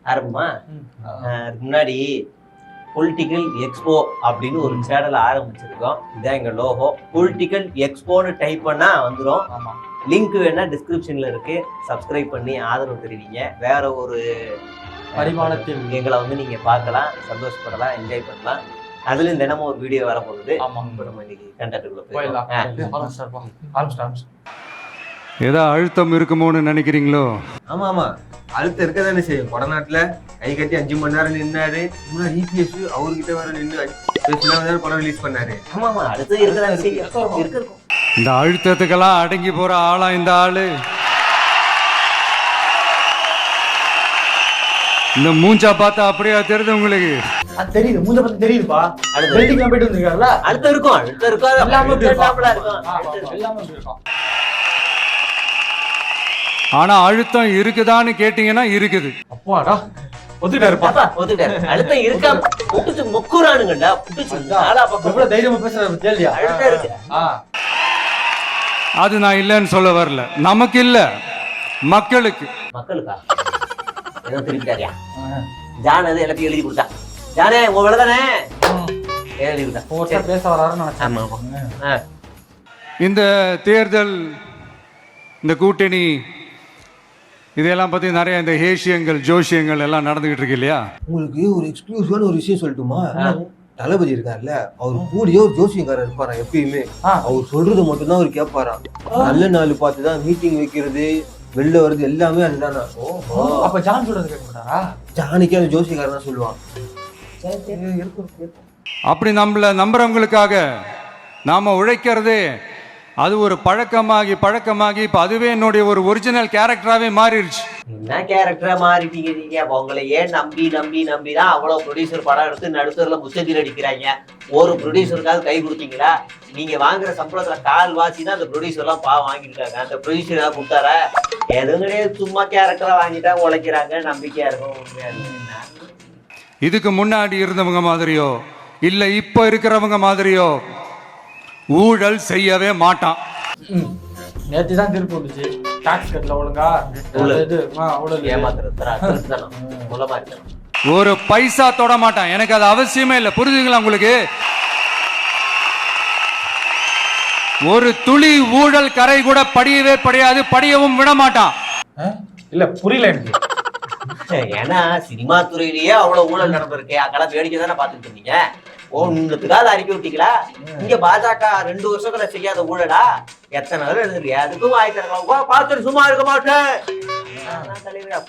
ஆரம்பமா அதுக்கு முன்னாடி political expo அப்படின்னு ஒரு சேனல் ஆரம்பிச்சிருக்கோம். இதான் எங்க லோகோ. பொலிட்டிக்கல் எக்ஸ்போன்னு டைப் பண்ணா வந்துடும். லிங்க் வேணா டிஸ்கிரிப்ஷன்ல இருக்கு. சப்ஸ்கிரைப் பண்ணி ஆதரவு தெரிவிங்க. வேற ஒரு பரிமாணத்தில் எங்களை வந்து நீங்க பார்க்கலாம், சந்தோஷப்படலாம், என்ஜாய் பண்ணலாம். அதுலயும் தினமும் ஒரு வீடியோ வரப்போகுது. இப்போ நம்ம இன்னைக்கு கண்டென்ட்டுக்குள்ள போயிடலாம். ஏதோ அழுத்தம் இருக்குமோன்னு நினைக்கிறீங்களோ? ஆமா ஆமா, அழுத்தம் இருக்க தானே செய்யும். கொடநாட்டுல கை கட்டி 5 மணி நேரம் நின்னாரு. இபிஎஸ் அவர்கிட்ட வேற நின்று படம் ரிலீஸ் பண்ணாரு. ஆமா ஆமா, அடுத்து இருக்கதான் இந்த அழுத்தத்துக்கெல்லாம் அடங்கி போற ஆளா இந்த ஆளு? இந்த மூஞ்சா பார்த்தா அப்படியா தெரியுது உங்களுக்கு? தெரியுது, மூஞ்ச பார்த்து தெரியுதுப்பா. பில்டிங்ல போயிட்டு வந்திருக்காருல, அடுத்து இருக்கும் எல்லாமே இருக்கும். ஆனா அழுத்தம் இருக்குதான்னு கேட்டீங்கன்னா இருக்குது. அப்பாடா ஒத்துட்டாரு. அழுத்தம் இருக்காம புடிச்சு முக்குறானுங்கடா. புடிச்சு நாலா பக்கம் எவ்வளவு தைரியமா பேசுறாரு கேள்வியா? அழுத்தம் இருக்கு. அது நான் இல்லைன்னு சொல்ல வரல. நமக்கு இல்ல, மக்களுக்கு. மக்களுக்கா? ஏதோ திருப்பிட்டாரியா? ஜான் அது எல்லாத்தையும் எழுதி கொடுத்தா. ஜானே உங்க வேலைதானே எழுதி கொடுத்தா. பேச வராருன்னு நினைச்சேன். இந்த தேர்தல், இந்த கூட்டணி, இதெல்லாம் பத்தி நிறைய இந்த ஹேஷியங்கள் ஜோஷியங்கள் எல்லாம் நடந்துகிட்டு இருக்கு இல்லையா? உங்களுக்கு ஒரு எக்ஸ்க்ளூசிவான ஒரு விஷயம் சொல்லட்டுமா? தளபதி இருக்காருல்ல, அவர் கூடயே ஒரு ஜோசியக்காரர் இருப்பாரா எப்பயுமே. அவர் சொல்றது மட்டும்தான் அவர் கேட்பாராம். நல்ல நாள் பார்த்துதான் மீட்டிங் வைக்கிறது, வெளில வருது, எல்லாமே அதுதானா. அப்ப ஜான் சொல்றது கேட்க மாட்டாரா? ஜானுக்கே அந்த ஜோசியக்காரர் தான் சொல்லுவான். அப்படி நம்மள நம்புறவங்களுக்காக நாம உழைக்கிறதே அது ஒரு பழக்கமாகி இப்ப அதுவே என்னுடைய ஒரு ஒரிஜினல் கேரக்டராவே மாறிடுச்சு. என்ன கேரக்டரா மாறிட்டீங்க நீங்க? உங்களை ஏன் நம்பி தான் அவ்வளவு ப்ரொடியூசர் படம் எடுத்து நடுத்தூர்ல முச்சத்தில் அடிக்கிறாங்க. ஒரு ப்ரொடியூசருக்காக கை கொடுத்தீங்களா? நீங்க வாங்குற சம்பளத்துல கால் வாசி தான் அந்த ப்ரொடியூசர் எல்லாம் வாங்கிருக்காங்க. அந்த ப்ரொடியூசர் ஏதாவது கொடுத்தாரா? எதுவும் கிடையாது. சும்மா கேரக்டரா வாங்கிட்டா உழைக்கிறாங்க, நம்பிக்கையா இருக்கும். இதுக்கு முன்னாடி இருந்தவங்க மாதிரியோ இல்ல இப்ப இருக்கிறவங்க மாதிரியோ ஊழல் செய்யவே மாட்டான். நேற்று தான் திருப்பி வந்துச்சு. டாக்ஸ் கட்டல ஒழுங்கா, ஒரு பைசா தொட மாட்டான். எனக்கு அது அவசியமே இல்லை. புரிஞ்சுங்களா உங்களுக்கு? ஒரு துளி ஊழல் கரை கூட படியவே படியாது, படியவும் விட மாட்டான். இல்ல புரியல எனக்கு. ஏன்னா சினிமா துறையிலேயே அவ்வளவு ஊழல் நடந்திருக்கு. அங்கெல்லாம் வேடிக்கை தானே பாத்துட்டு இருந்தீங்க. ஒன்னுக்காக அறிக்கை விட்டீங்களா? இங்க பாஜக 2 வருஷத்துல செய்யாத ஊழலா? எத்தனை நாள் எழுதுறியா? அதுக்கும் ஆயிரத்தி பார்த்துட்டு சும்மா இருக்க மாட்டேன்.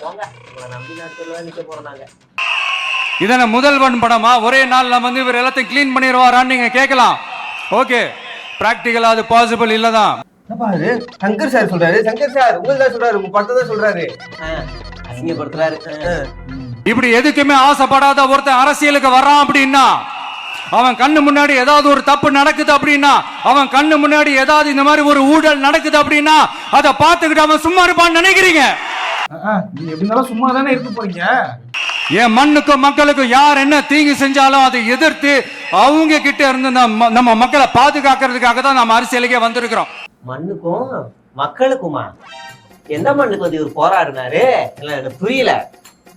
போங்க, நம்பி நாட்டுல நிக்க போறாங்க. இதன முதல்வன் படமா? ஒரே நாள்ல வந்து இவர் எல்லாத்தையும் கிளீன் பண்ணிடுவாரான்னு நீங்க கேட்கலாம். ஓகே, பிராக்டிகலா அது பாசிபிள் இல்லதான். சங்கர் சார் சொல்றாரு. சங்கர் சார் உங்கள்தான் சொல்றாரு, உங்க படத்தை தான் சொல்றாரு. அசிங்கப்படுத்துறாரு. இப்படி எதுக்குமே ஆசைப்படாத ஒருத்தன் அரசியலுக்கு வர்றான் அப்படின்னா, அவன் கண்ணு முன்னாடி ஏதாவது ஒரு தப்பு நடக்குது அப்படின்னா, அவன் கண்ணு முன்னாடி ஏதாவது இந்த மாதிரி ஒரு ஊழல் நடக்குது அப்படின்னா, அதை பார்த்துக்கிட்டு அவன் சும்மா இருப்பான்னு நினைக்கிறீங்க? நீங்க எப்படினாலும் சும்மா தானே இருக்க போறீங்க. என் மண்ணுக்கும் மக்களுக்கும் யார் என்ன தீங்கு செஞ்சாலும் அதை எதிர்த்து அவங்க கிட்ட இருந்து நம்ம மக்களை பாதுகாக்கிறதுக்காக தான் நம்ம அரசியலுக்கே வந்திருக்கிறோம். மண்ணுக்கும் மக்களுக்குமா? எந்த மண்ணுக்கு வந்து இவர் போராடினாரு? எனக்கு புரியல.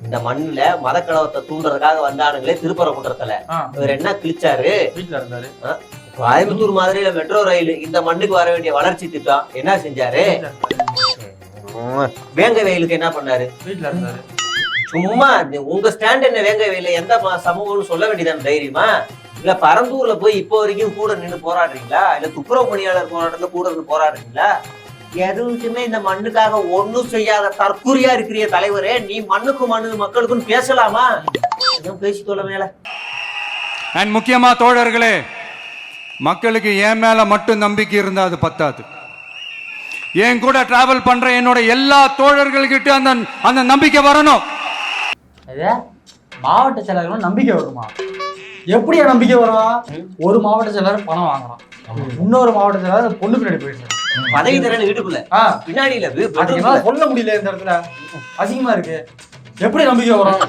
இந்த மண்ணுல மதக்கலவத்தை தூண்டுறதுக்காக வந்தானுங்களே திருப்பரங்குன்றத்துல. இவர் என்ன கிழிச்சாரு? வீட்டுல இருந்தாரு. கோயம்புத்தூர் மாதிரியில மெட்ரோ ரயில், இந்த மண்ணுக்கு வர வேண்டிய வளர்ச்சி திட்டம் என்ன செஞ்சாரு? வேங்க வயலுக்கு என்ன பண்ணாரு? வீட்டுல இருந்தாரு. சும்மா உங்க ஸ்டாண்ட் என்ன? வேங்க வயல எந்த சமூகம்னு சொல்ல வேண்டியதான தைரியமா? இல்ல பரந்தூர்ல போய் இப்போ வரைக்கும் கூட நின்று போராடுறீங்களா? இல்ல துப்புரவு பணியாளர் போராட்டத்துல கூட நின்று போராடுறீங்களா? எதுவுமே இந்த மண்ணுக்காக ஒண்ணும் செய்யாத தற்கூரியா இருக்கிற தலைவரே, நீ மண்ணுக்கும் மக்களுக்கும் பேசலாமா? பேசிக்கொள்ள மேல. அண்ட் முக்கியமா தோழர்களே, மக்களுக்கு என் மேல மட்டும் நம்பிக்கை இருந்தா அது பத்தாது. என் கூட டிராவல் பண்ற என்னோட எல்லா தோழர்கள்கிட்ட அந்த நம்பிக்கை வரணும். மாவட்ட செயலாளர்களும் நம்பிக்கை வருமா? எப்படியா நம்பிக்கை வரும்? ஒரு மாவட்ட செயலாளர் பணம் வாங்குறான், இன்னொரு மாவட்ட செயலாளர் பொண்ணு பின்னாடி போயிட்டு பதவி தரேன் வீட்டுக்குள்ள பின்னாடி சொல்ல முடியல. இந்த இடத்துல அசிங்கமா இருக்கு. எப்படி நம்பிக்கை வரும்?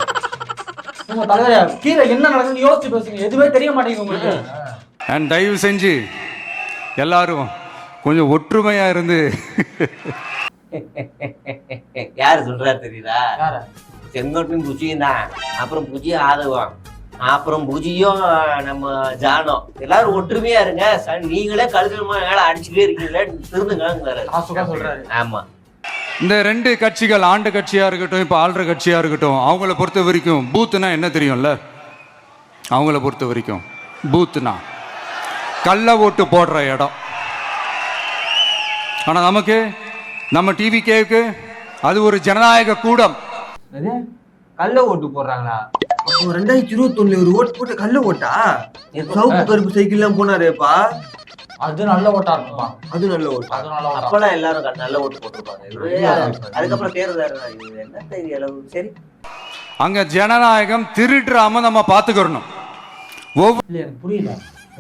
உங்க தலைவரா கீழே என்ன நடக்குதுன்னு யோசிச்சு பேசுங்க. எதுவுமே தெரிய மாட்டேங்குது உங்களுக்கு. அண்ட் தயவு செஞ்சு எல்லாரும் கொஞ்சம் ஒற்றுமையா இருந்து யாரு சொல்றாரு தெரியுதா? யார? செங்கோட்டையும் புஜியும் தான். அப்புறம் புஜியும் ஆதவம், அப்புறம் புஜியும் நம்ம ஜானம், எல்லாரும் ஒற்றுமையா இருங்க. நீங்களே கழுத்தமா மேல அடிச்சுட்டே இருக்கீங்களே, திருந்துங்கிறாரு. சொல்றாரு. ஆமா, இந்த ரெண்டு கட்சிகள், ஆண்டு கட்சியா இருக்கட்டும் இப்ப ஆள்ற கட்சியா இருக்கட்டும், அவங்கள பொறுத்த வரைக்கும் பூத்துனா என்ன தெரியும்ல? அவங்கள பொறுத்த வரைக்கும் பூத்துனா கள்ள ஓட்டு போடுற இடம். ஆனா நமக்கு, நம்ம டிவிகேவுக்கு அது ஒரு ஜனநாயக கூடம். கள்ள ஓட்டு போடுறாங்களா? அப்போ 2021 ஒரு ஓட்டு போட்டு கள்ள ஓட்டா? சவுக்கு கருப்பு சைக்கிள் எல்லாம் போனாரேப்பா, அது நல்ல ஓட்டா இருக்குமா? அது நல்ல ஓட்டு. அது நல்ல ஓட்டா. அப்பெல்லாம் எல்லாரும் நல்ல ஓட்டு போட்டுருப்பாங்க. அதுக்கப்புறம் தேர்தல் என்ன தெரியல. சரி, அங்க ஜனநாயகம் திருடுறாம நம்ம பாத்துக்கிறணும். இல்ல எனக்கு புரியல.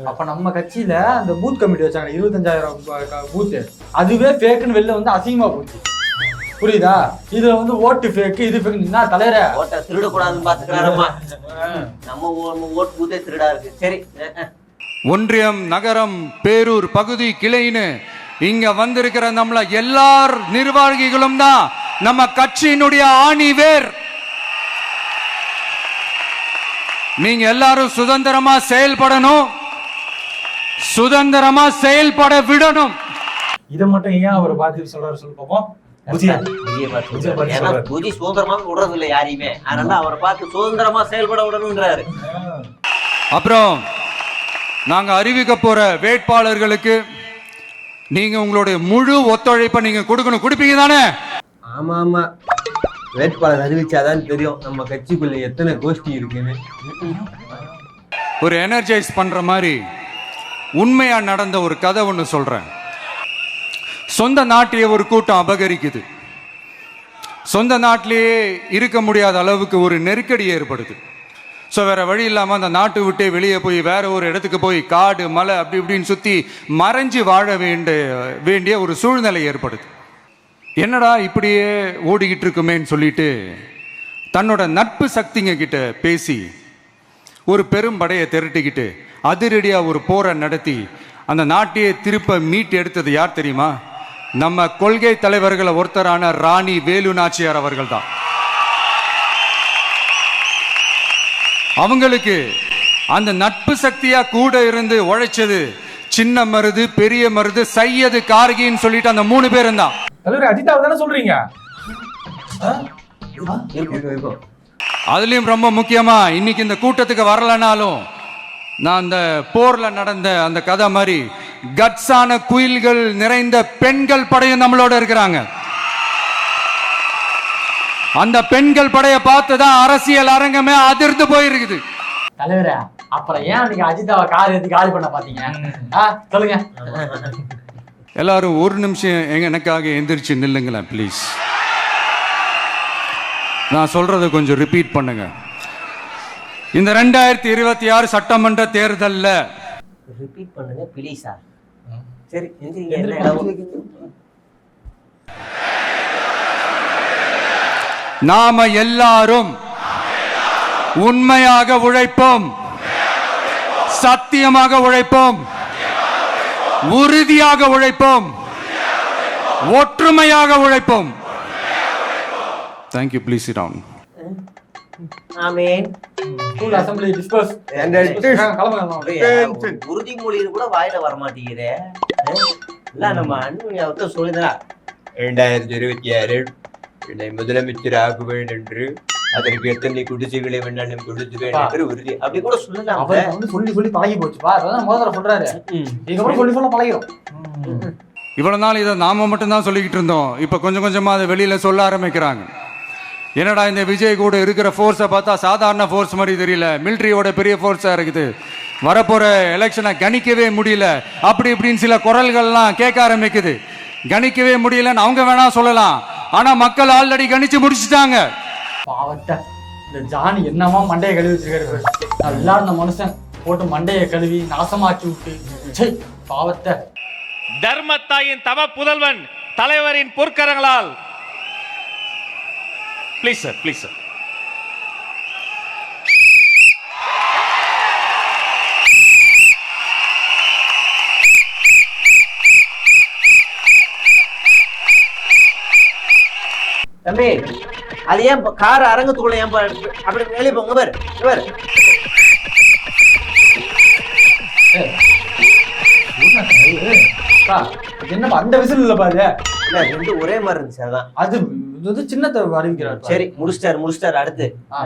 அப்ப நம்ம கட்சியில அந்த பூத் கமிட்டி வச்சாங்க 25,000 பூத், அதுவே ஃபேக்குன்னு வெளில வந்து அசிங்கமா போச்சு. புரியுதா? இதுல வந்து ஓட்டு ஃபேக்கு, இது ஃபேக்கு. என்ன தலைவரே ஓட்டை திருடக்கூடாதுன்னு பாத்துக்கிறாரம்மா. நம்ம ஓட்டு பூத்தே திருடா இருக்கு. சரி, ஒன்றியம், நகரம், பேரூர், பகுதி, கிளைன்னு இங்க வந்திருக்கிற நம்மள எல்லார் நிர்வாகிகளும் தான் நம்ம கட்சியினுடைய ஆணி வேர். நீங்க எல்லாரும் சுதந்திரமா செயல்படணும், சுதந்திரமா செயல்பட விடணும். இதை மட்டும் ஏன் அவர் பார்த்து சொல்றாரு சொல்லு பாப்போம். புஜி சுதந்திரமா விடுறது இல்லை யாரையுமே, அதனால அவரை பார்த்து சுதந்திரமா செயல்பட விடணும்ன்றாரு. அப்புறம் நாங்க அறிவிக்க போற வேட்பாளர்களுக்கு நீங்க உங்களுடைய முழு ஒத்துழைப்பை நீங்க கொடுக்கணும். கொடுப்பீங்க தானே? ஆமா ஆமா, வேட்பாளர் அறிவிச்சாதான் தெரியும் நம்ம கட்சிக்குள்ள எத்தனை கோஷ்டி இருக்குன்னு. ஒரு எனர்ஜைஸ் பண்ற மாதிரி உண்மையா நடந்த ஒரு கதை ஒன்று சொல்றேன். சொந்த நாட்டையே ஒரு கூட்டம் அபகரிக்குது. சொந்த நாட்டிலேயே இருக்க முடியாத அளவுக்கு ஒரு நெருக்கடி ஏற்படுது. ஸோ வேற வழி இல்லாமல் அந்த நாட்டை விட்டே வெளியே போய் வேற ஒரு இடத்துக்கு போய் காடு மலை அப்படி இப்படின்னு சுற்றி மறைஞ்சு வாழ வேண்டிய ஒரு சூழ்நிலை ஏற்படுது. என்னடா இப்படியே ஓடிக்கிட்டு இருக்குமேன்னு சொல்லிட்டு தன்னோட நட்பு சக்திங்க கிட்ட பேசி ஒரு பெரும் படையை திரட்டிக்கிட்டு அதிரடியாக ஒரு போரை நடத்தி அந்த நாட்டையே திருப்ப மீட்டு எடுத்தது யார் தெரியுமா? நம்ம கொள்கை தலைவர்களை ஒருத்தரான ராணி வேலு நாச்சியார் அவர்கள் தான். அவங்களுக்கு அந்த நட்பு சக்தியா கூட இருந்து உழைச்சது சின்ன மருது, பெரிய மருது, சையது, கார்கின்னு சொல்லிட்டு அந்த 3 பேரும் தான். அஜிதாவை தானே சொல்றீங்க? அதுலயும் ரொம்ப முக்கியமா இன்னைக்கு இந்த கூட்டத்துக்கு வரலனாலும் நான் அந்த போர்ல நடந்த அந்த கதை மாதிரி கட்ஸான குயில்கள் நிறைந்த பெண்கள் படையும் நம்மளோட இருக்கிறாங்க. அந்த பெண்கள் படையை பார்த்துதான் அரசியல் அரங்கமே அதிர்ந்து போயிருக்குது. தலைவரே, அப்புறம் ஏன் நீங்க அஜிதாவை கார் ஏத்தி காலி பண்ண பாத்தீங்க? சொல்லுங்க. எல்லாரும் ஒரு நிமிஷம் எனக்காக எந்திரிச்சு நில்லுங்களேன் ப்ளீஸ். நான் சொல்றதை கொஞ்சம் ரிப்பீட் பண்ணுங்க. இந்த 2026 சட்டமன்ற தேர்தல்ல ரிப்பீட் பண்ணுங்க ப்ளீஸா. சரி, நாம எல்லாரும் உண்மையாக உழைப்போம், சத்தியமாக உழைப்போம், உறுதியாக உழைப்போம், ஒற்றுமையாக உழைப்போம். Thank you. Please sit down. Amen. School assembly disperse. உறுதிமொழின்னு கூட வாயில வர மாட்டேங்குதே. இல்ல நம்ம அண்ணன் சொல்லுதா 2026 என்னை முதலமைச்சர் ஆகுவேன் என்று, அதற்கு எத்தனை குடிசைகளை வேண்டாலும் கொடுத்துவேன் என்று உறுதி. அப்படி கூட சொல்லலாம். அவர் வந்து சொல்லி சொல்லி பழகி போச்சுப்பா. அதான் முதல்ல சொல்றாரு. இதுக்கப்புறம் சொல்லி சொல்ல பழகிறோம். இவ்வளவு நாள் இதை நாம மட்டும்தான் சொல்லிக்கிட்டு இருந்தோம். இப்ப கொஞ்சம் கொஞ்சமா அதை வெளியில சொல்ல ஆரம்பிக்கிறாங்க. என்னடா இந்த விஜய் கூட இருக்கிற ஃபோர்ஸை பார்த்தா சாதாரண ஃபோர்ஸ் மாதிரி தெரியல, மிலிட்ரியோட பெரிய ஃபோர்ஸா இருக்குது, வரப்போற எலெக்ஷனை கணிக்கவே முடியல, அப்படி இப்படின்னு சில குரல்கள்லாம் கேட்க ஆரம்பிக்குது. கணிக்கவே முடியலன்னு அவங்க வேணா சொல்லலாம், ஆனா மக்கள் ஆல்ரெடி கணிச்சு முடிச்சுட்டாங்க. பாவட்ட இந்த ஜானி என்னமா மண்டையை கழுவி வச்சிருக்காரு. எல்லாரும் இந்த மனுஷன் போட்டு மண்டையை கழுவி நாசமாக்கி விட்டு பாவத்தை. தர்மத்தாயின் தவ புதல்வன் தலைவரின் பொற்கரங்களால் ப்ளீஸ் சார், ப்ளீஸ் சார். தம்பி அது ஏன் கார் அரங்கத்துக்குள்ள ஏன் அப்படி வெளியே போங்க பாரு பாரு. என்னப்பா அந்த விசில் இல்ல பாரு. இல்ல ரெண்டு ஒரே மாதிரி இருந்துச்சு அதான். அது வந்து சின்னத்தை அறிவிக்கிறார். சரி முடிச்சிட்டாரு அடுத்து. ஆ.